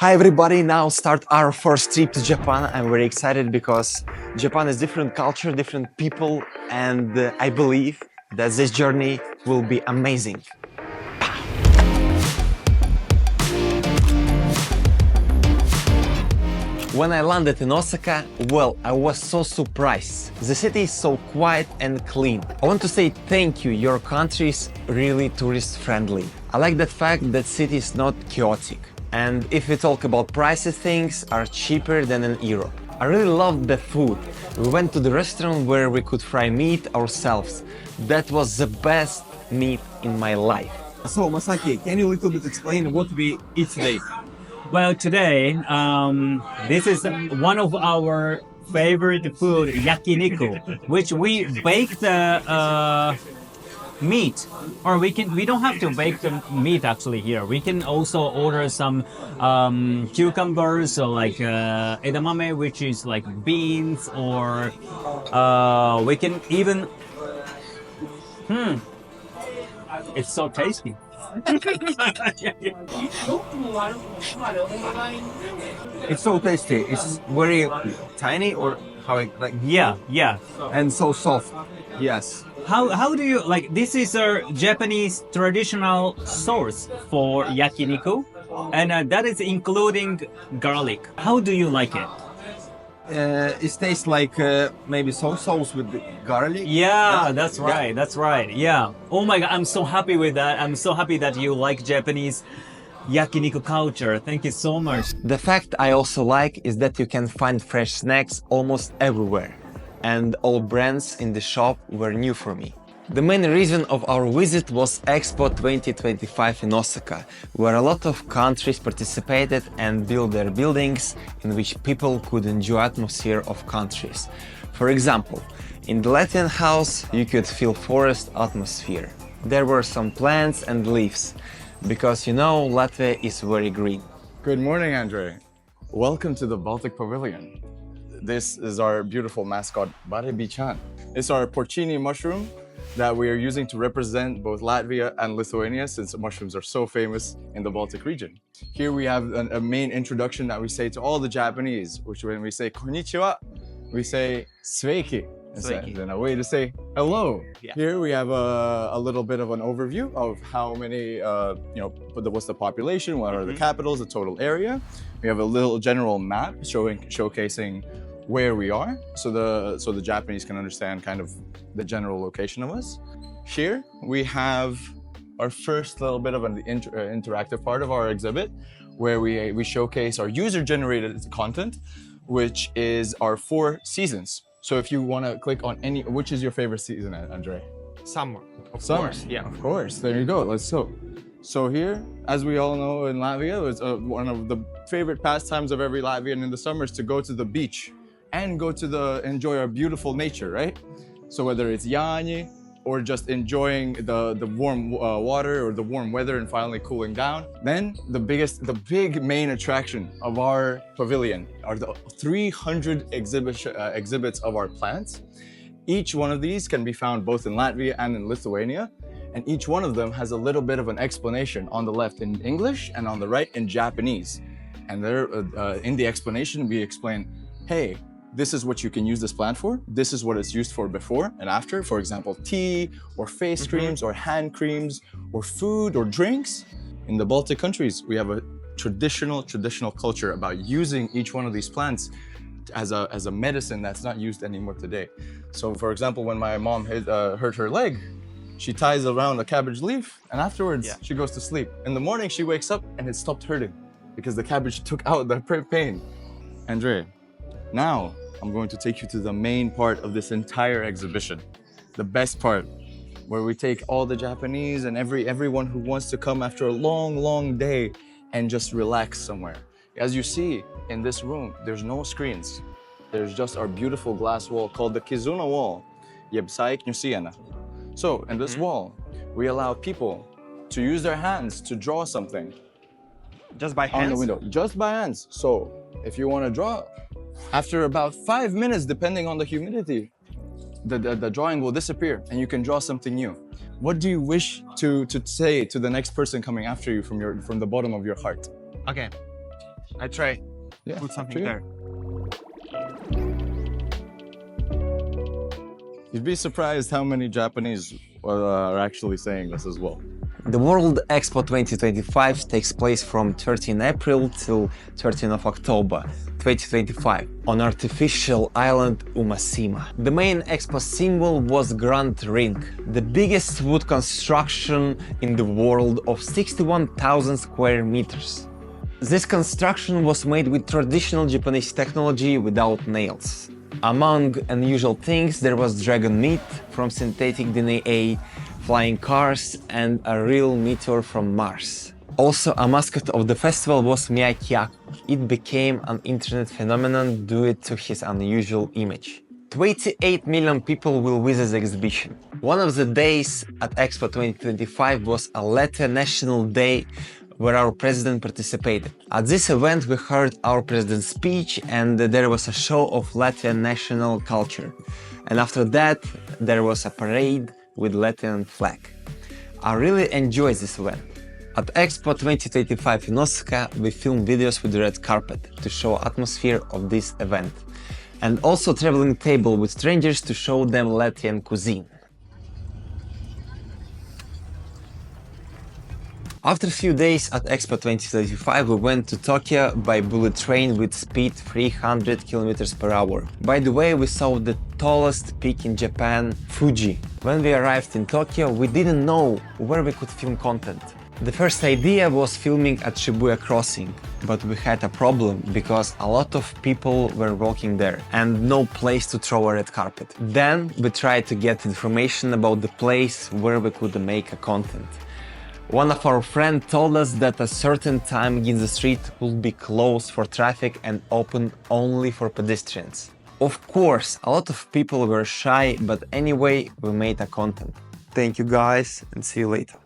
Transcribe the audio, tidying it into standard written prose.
Hi everybody, now start our first trip to Japan. I'm very excited because Japan is different culture, different people, and I believe that this journey will be amazing. When I landed in Osaka, well, I was so surprised. The city is so quiet and clean. I want to say thank you, your country is really tourist friendly. I like that fact that city is not chaotic. And if we talk about prices, things are cheaper than in Europe. I really loved the food. We went to the restaurant where we could fry meat ourselves. That was the best meat in my life. So Masaki, can you a little bit explain what we eat today? Well, today, this is one of our favorite food, yakiniku, which we bake the meat, or we don't have to bake the meat actually here. We can also order some cucumbers or like edamame, which is like beans, or we can even. It's so tasty. It's so tasty. It's very tiny or how it like Yeah. and so soft. Yes. How do you like? This is a Japanese traditional sauce for yakiniku, and that is including garlic. How do you like it? It tastes like maybe soy sauce with the garlic. Yeah, that's right. That's right. Yeah. Oh my God, I'm so happy with that. I'm so happy that you like Japanese yakiniku culture. Thank you so much. The fact I also like is that you can find fresh snacks almost everywhere, and all brands in the shop were new for me. The main reason of our visit was Expo 2025 in Osaka, where a lot of countries participated and built their buildings in which people could enjoy atmosphere of countries. For example, in the Latvian house you could feel forest atmosphere. There were some plants and leaves, because you know Latvia is very green. Good morning, Andre. Welcome to the Baltic Pavilion. This is our beautiful mascot, Barebichan. It's our porcini mushroom that we are using to represent both Latvia and Lithuania, since mushrooms are so famous in the Baltic region. Here we have a main introduction that we say to all the Japanese, which when we say konnichiwa, we say sveiki. Sveiki. And a way to say hello. Yeah. Here we have a little bit of an overview of how many, what's the population, what are the capitals, the total area. We have a little general map showcasing where we are, so the Japanese can understand kind of the general location of us. Here we have our first little bit of an interactive part of our exhibit, where we showcase our user-generated content, which is our 4 seasons. So if you want to click on any, which is your favorite season, Andre? Summer, of Summer. course. Yeah. Of course. There you go. So here, as we all know in Latvia, it's one of the favorite pastimes of every Latvian in the summer is to go to the beach and enjoy our beautiful nature, right? So whether it's Yani or just enjoying the warm water or the warm weather and finally cooling down, then the big main attraction of our pavilion are the 300 exhibits of our plants. Each one of these can be found both in Latvia and in Lithuania, and each one of them has a little bit of an explanation on the left in English and on the right in Japanese. And there, in the explanation, we explain, hey, this is what you can use this plant for. This is what it's used for before and after. For example, tea or face creams or hand creams or food or drinks. In the Baltic countries, we have a traditional culture about using each one of these plants as a medicine that's not used anymore today. So for example, when my mom hurt her leg, she ties around a cabbage leaf and afterwards she goes to sleep. In the morning, she wakes up and it stopped hurting because the cabbage took out the pain. Andre, now I'm going to take you to the main part of this entire exhibition, the best part, where we take all the Japanese and everyone who wants to come after a long day and just relax somewhere. As you see in this room, there's no screens. There's just our beautiful glass wall called the Kizuna wall, Yebsaik Nusiana. So in this wall, we allow people to use their hands to draw something. Just by hands? On the window, just by hands. So if you want to draw, after about 5 minutes, depending on the humidity, the drawing will disappear and you can draw something new. What do you wish to say to the next person coming after you from the bottom of your heart? Okay. I try. Yeah, Put up something to you. there. You'd be surprised how many Japanese are actually saying this as well. The World Expo 2025 takes place from 13 April till 13 of October 2025 on artificial island Umasima. The main expo symbol was Grand Ring, the biggest wood construction in the world of 61,000 square meters. This construction was made with traditional Japanese technology without nails. Among unusual things, there was dragon meat from synthetic DNA, flying cars, and a real meteor from Mars. Also, a mascot of the festival was Miyake. It became an internet phenomenon due to his unusual image. 28 million people will visit the exhibition. One of the days at Expo 2025 was a Latvia National Day where our president participated. At this event we heard our president's speech and there was a show of Latvian national culture. And after that there was a parade with Latvian flag. I really enjoyed this event. At Expo 2025 in Osaka we filmed videos with the red carpet to show atmosphere of this event. And also traveling table with strangers to show them Latvian cuisine. After a few days at Expo 2025 we went to Tokyo by bullet train with speed 300 km per hour. By the way, we saw the tallest peak in Japan, Fuji. When we arrived in Tokyo we didn't know where we could film content. The first idea was filming at Shibuya Crossing, but we had a problem because a lot of people were walking there and no place to throw a red carpet. Then we tried to get information about the place where we could make a content. One of our friends told us that a certain time in the street will be closed for traffic and open only for pedestrians. Of course, a lot of people were shy, but anyway, we made a content. Thank you guys and see you later.